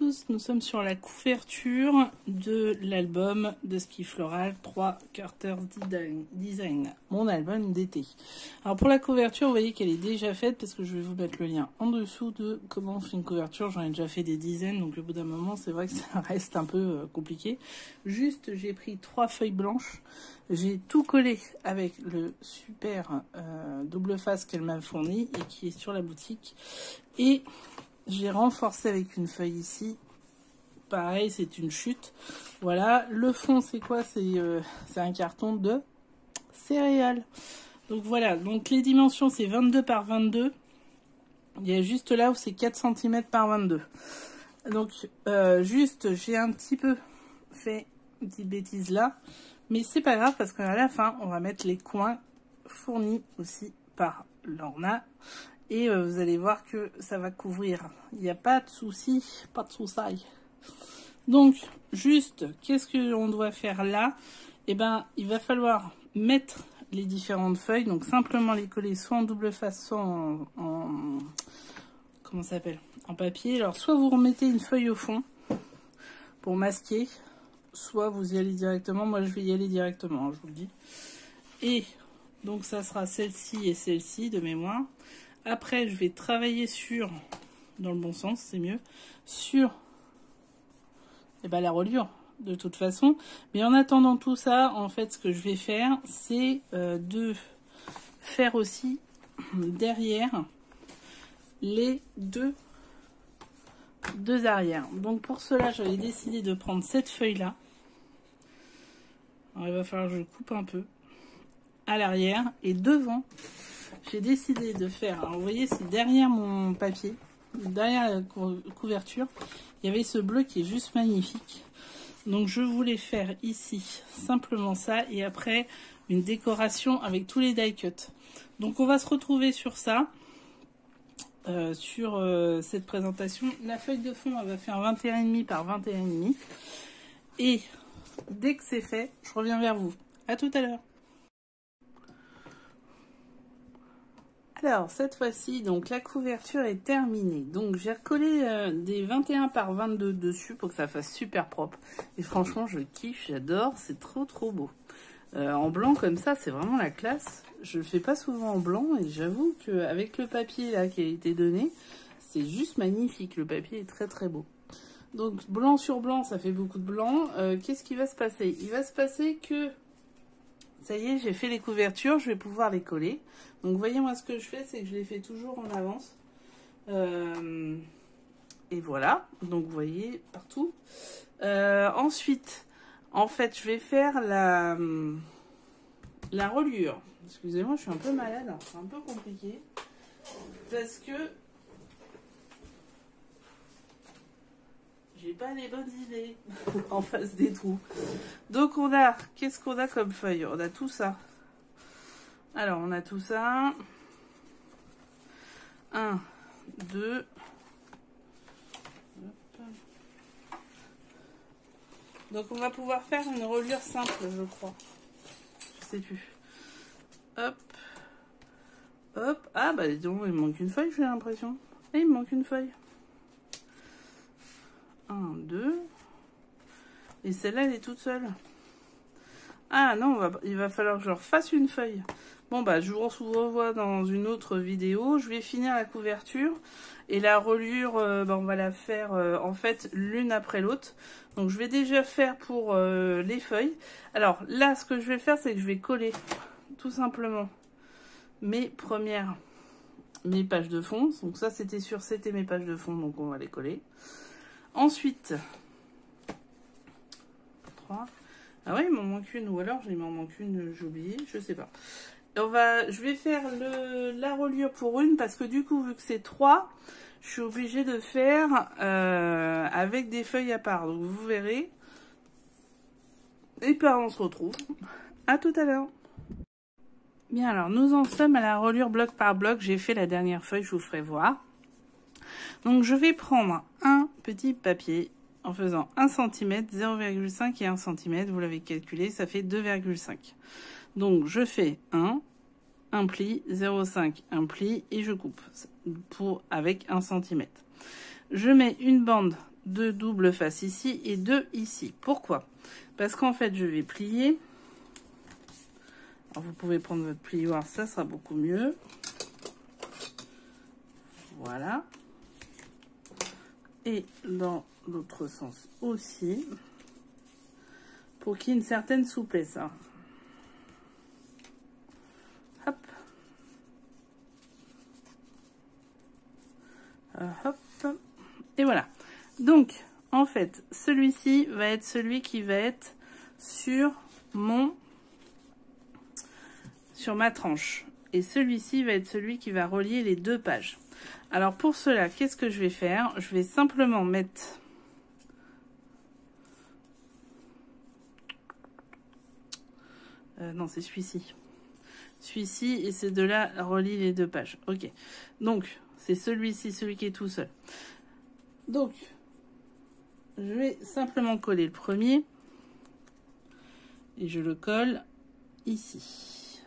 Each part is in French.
tous, nous sommes sur la couverture de l'album de ski floral 3 Carter Design, mon album d'été. Alors pour la couverture, vous voyez qu'elle est déjà faite parce que je vais vous mettre le lien en dessous de comment on fait une couverture. J'en ai déjà fait des dizaines, donc au bout d'un moment, c'est vrai que ça reste un peu compliqué. Juste, j'ai pris 3 feuilles blanches, j'ai tout collé avec le super double face qu'elle m'a fourni et qui est sur la boutique. Et j'ai renforcé avec une feuille ici. Pareil, c'est une chute. Voilà. Le fond, c'est quoi? C'est un carton de céréales. Donc voilà. Donc les dimensions, c'est 22 par 22. Il y a juste là où c'est 4 cm par 22. Donc juste, j'ai un petit peu fait une petite bêtise là. Mais c'est pas grave parce qu'à la fin, on va mettre les coins fournis aussi par Lorna. Et vous allez voir que ça va couvrir. Il n'y a pas de souci, pas de souci. Donc, juste, qu'est-ce qu'on doit faire là? Eh ben, il va falloir mettre les différentes feuilles. Donc, simplement les coller soit en double face, soit en comment ça s'appelle? En papier. Alors, soit vous remettez une feuille au fond pour masquer, soit vous y allez directement. Moi, je vais y aller directement, hein, je vous le dis. Et donc, ça sera celle-ci et celle-ci de mémoire. Après, je vais travailler sur, dans le bon sens, c'est mieux, sur la reliure, de toute façon. Mais en attendant tout ça, en fait, ce que je vais faire, c'est de faire aussi derrière les deux arrières. Donc pour cela, j'avais décidé de prendre cette feuille-là. Alors, il va falloir que je coupe un peu à l'arrière et devant. J'ai décidé de faire, alors vous voyez, c'est derrière mon papier, derrière la couverture, il y avait ce bleu qui est juste magnifique. Donc je voulais faire ici simplement ça et après une décoration avec tous les die cuts. Donc on va se retrouver sur ça, sur cette présentation. La feuille de fond, elle va faire 21,5 par 21,5. Et dès que c'est fait, je reviens vers vous. À tout à l'heure. Alors, cette fois-ci, donc la couverture est terminée. Donc, j'ai recollé des 21 par 22 dessus pour que ça fasse super propre. Et franchement, je kiffe, j'adore, c'est trop beau. En blanc comme ça, c'est vraiment la classe. Je le fais pas souvent en blanc et j'avoue qu'avec le papier là qui a été donné, c'est juste magnifique. Le papier est très beau. Donc, blanc sur blanc, ça fait beaucoup de blanc. Qu'est-ce qui va se passer? Il va se passer que... Ça y est, j'ai fait les couvertures, je vais pouvoir les coller. Donc, vous voyez, moi, ce que je fais, c'est que je les fais toujours en avance. Et voilà. Donc, vous voyez, partout. Ensuite, en fait, je vais faire la reliure. Excusez-moi, je suis un peu malade. C'est un peu compliqué. Parce que j'ai pas les bonnes idées en face des trous. Donc on a, qu'est-ce qu'on a comme feuille? On a tout ça. Alors on a tout ça. 1, 2. Donc on va pouvoir faire une reliure simple, je crois. Je sais plus. Hop. Hop. Ah bah dis donc, il me manque une feuille, j'ai l'impression. Et il me manque une feuille. 1, 2. Et celle-là, elle est toute seule. Ah non, il va falloir que je refasse une feuille. Bon, bah, je vous revois dans une autre vidéo. Je vais finir la couverture. Et la reliure, on va la faire en fait l'une après l'autre. Donc, je vais déjà faire pour les feuilles. Alors, là, ce que je vais faire, c'est que je vais coller tout simplement mes pages de fond. Donc, ça, c'était mes pages de fond. Donc, on va les coller. Ensuite, 3. Ah ouais, il m'en manque une, ou alors il m'en manque une, j'ai oublié, je sais pas. Je vais faire la reliure pour une, parce que du coup, vu que c'est 3, je suis obligée de faire avec des feuilles à part. Donc vous verrez. Et puis on se retrouve. À tout à l'heure. Bien, alors nous en sommes à la reliure bloc par bloc. J'ai fait la dernière feuille, je vous ferai voir. Donc je vais prendre un petit papier en faisant 1 cm, 0,5 et 1 cm. Vous l'avez calculé, ça fait 2,5. Donc je fais un pli, 0,5, un pli et je coupe avec 1 cm. Je mets une bande 2 doubles faces ici et 2 ici. Pourquoi? Parce qu'en fait, je vais plier. Alors, vous pouvez prendre votre plioir, ça sera beaucoup mieux. Voilà. Et dans l'autre sens aussi. Pour qu'il y ait une certaine souplesse. Hein. Hop. Hop. Et voilà. Donc, en fait, celui-ci va être celui qui va être sur ma tranche. Et celui-ci va être celui qui va relier les deux pages. Alors, pour cela, qu'est-ce que je vais faire? Je vais simplement mettre... non, c'est celui-ci. Celui-ci, et ces deux-là relient les deux pages. Ok. Donc, c'est celui-ci, celui qui est tout seul. Donc, je vais simplement coller le premier. Et je le colle ici.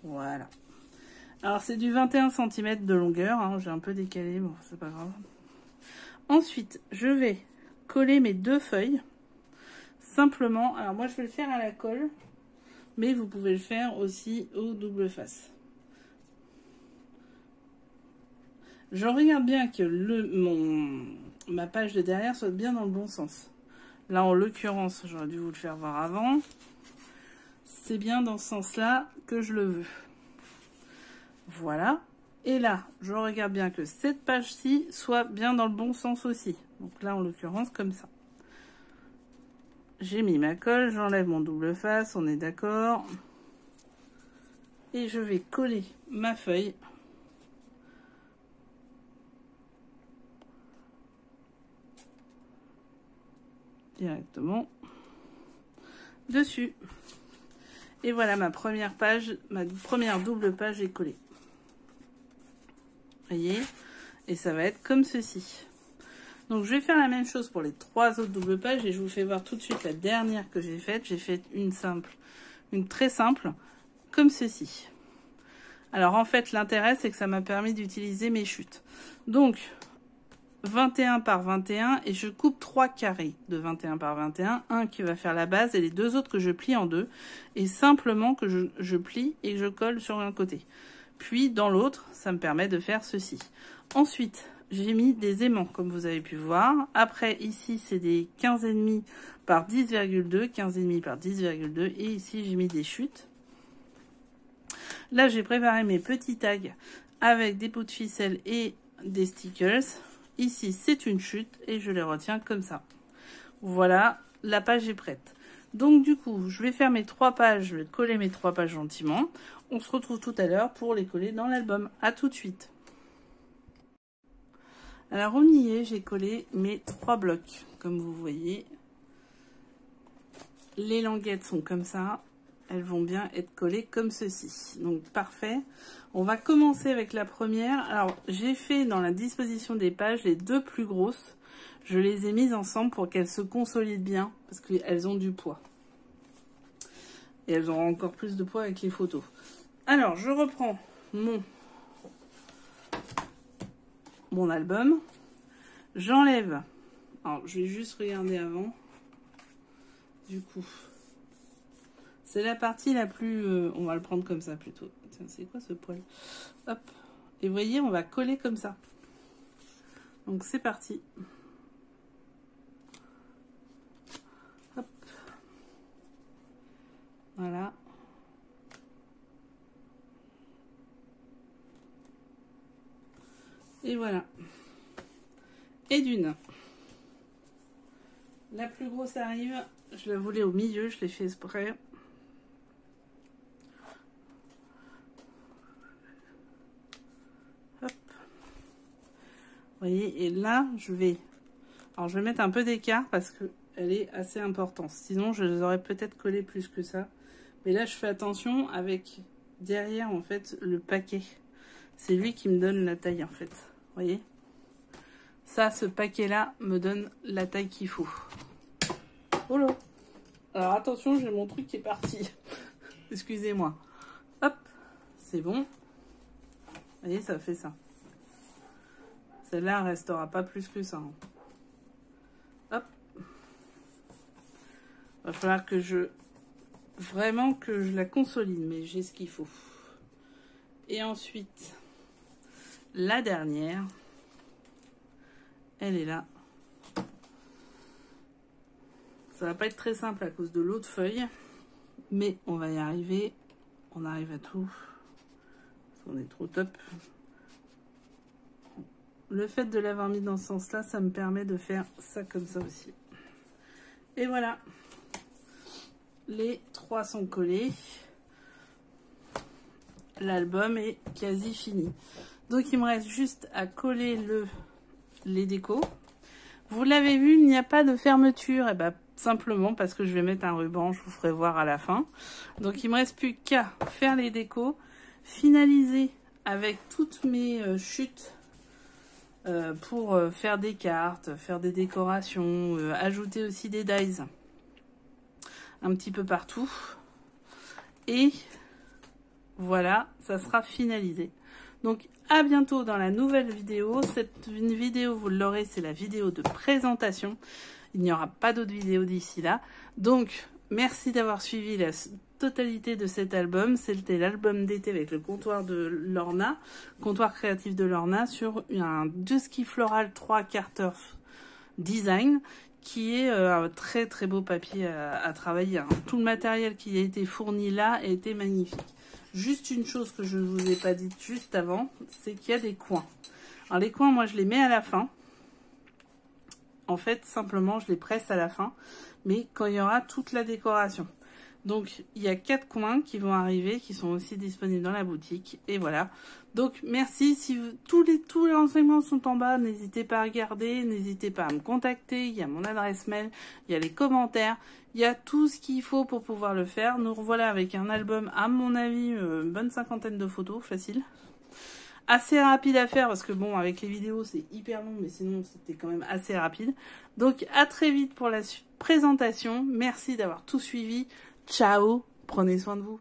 Voilà. Alors, c'est du 21 cm de longueur. Hein. J'ai un peu décalé, bon, c'est pas grave. Ensuite, je vais coller mes deux feuilles. Simplement, alors moi, je vais le faire à la colle. Mais vous pouvez le faire aussi au double face. Je regarde bien que ma page de derrière soit bien dans le bon sens. Là, en l'occurrence, j'aurais dû vous le faire voir avant. C'est bien dans ce sens-là que je le veux. Voilà. Et là, je regarde bien que cette page-ci soit bien dans le bon sens aussi. Donc là, en l'occurrence, comme ça. J'ai mis ma colle, j'enlève mon double face, on est d'accord. Et je vais coller ma feuille. Directement dessus. Et voilà ma première page, ma première double page est collée. Voyez? Et ça va être comme ceci. Donc je vais faire la même chose pour les trois autres doubles pages et je vous fais voir tout de suite la dernière que j'ai faite. J'ai fait une simple, une très simple, comme ceci. Alors en fait l'intérêt c'est que ça m'a permis d'utiliser mes chutes. Donc 21 par 21 et je coupe 3 carrés de 21 par 21, un qui va faire la base et les deux autres que je plie en deux et simplement que je plie et je colle sur un côté. Puis dans l'autre, ça me permet de faire ceci. Ensuite, j'ai mis des aimants comme vous avez pu voir. Après ici, c'est des 15,5 par 10,2, 15,5 par 10,2 et ici j'ai mis des chutes. Là, j'ai préparé mes petits tags avec des bouts de ficelle et des stickers. Ici, c'est une chute et je les retiens comme ça. Voilà, la page est prête. Donc, du coup, je vais faire mes 3 pages, je vais coller mes 3 pages gentiment. On se retrouve tout à l'heure pour les coller dans l'album. À tout de suite. Alors, on y est, j'ai collé mes 3 blocs, comme vous voyez. Les languettes sont comme ça. Elles vont bien être collées comme ceci. Donc, parfait. On va commencer avec la première. Alors, j'ai fait dans la disposition des pages les deux plus grosses. Je les ai mises ensemble pour qu'elles se consolident bien, parce qu'elles ont du poids. Et elles auront encore plus de poids avec les photos. Alors, je reprends mon album. J'enlève. Alors, je vais juste regarder avant. Du coup... C'est la partie la plus... on va le prendre comme ça plutôt. Tiens, c'est quoi ce poil? Hop. Et vous voyez, on va coller comme ça. Donc c'est parti. Hop. Voilà. Et voilà. Et d'une. La plus grosse arrive. Je la voulais au milieu, je l'ai fait exprès. Vous voyez, et là, je vais mettre un peu d'écart parce qu'elle est assez importante. Sinon, je les aurais peut-être collé plus que ça. Mais là, je fais attention avec derrière, en fait, le paquet. C'est lui qui me donne la taille, en fait. Vous voyez? Ça, ce paquet-là me donne la taille qu'il faut. Oh là! Alors, attention, j'ai mon truc qui est parti. Excusez-moi. Hop, c'est bon. Vous voyez, ça fait ça. Celle-là restera pas plus que ça. Hop. Va falloir que vraiment que je la consolide, mais j'ai ce qu'il faut. Et ensuite, la dernière, elle est là. Ça va pas être très simple à cause de l'autre feuille, mais on va y arriver. On arrive à tout. On est trop top. Le fait de l'avoir mis dans ce sens-là, ça me permet de faire ça comme ça aussi. Et voilà. Les 3 sont collés. L'album est quasi fini. Donc il me reste juste à coller les décos. Vous l'avez vu, il n'y a pas de fermeture. Et ben, simplement parce que je vais mettre un ruban, je vous ferai voir à la fin. Donc il me reste plus qu'à faire les décos, finaliser avec toutes mes chutes pour faire des cartes, faire des décorations, ajouter aussi des dies un petit peu partout. Et voilà, ça sera finalisé. Donc à bientôt dans la nouvelle vidéo. Cette vidéo, vous l'aurez, c'est la vidéo de présentation. Il n'y aura pas d'autres vidéos d'ici là. Donc merci d'avoir suivi la totalité de cet album. C'était l'album d'été avec le comptoir de Lorna, comptoir créatif de Lorna, sur un Dusky Floral 3 Carter Design, qui est un très très beau papier à travailler. Tout le matériel qui a été fourni là a été magnifique. Juste une chose que je ne vous ai pas dite juste avant, c'est qu'il y a des coins. Alors les coins, moi je les mets à la fin. En fait, simplement, je les presse à la fin, mais quand il y aura toute la décoration. Donc, il y a 4 coins qui vont arriver, qui sont aussi disponibles dans la boutique. Et voilà. Donc, merci. Si vous, tous les renseignements sont en bas, n'hésitez pas à regarder, n'hésitez pas à me contacter. Il y a mon adresse mail, il y a les commentaires, il y a tout ce qu'il faut pour pouvoir le faire. Nous revoilà avec un album, à mon avis, une bonne 50aine de photos, facile. Assez rapide à faire parce que bon, avec les vidéos c'est hyper long, mais sinon c'était quand même assez rapide. Donc à très vite pour la présentation. Merci d'avoir tout suivi. Ciao, prenez soin de vous.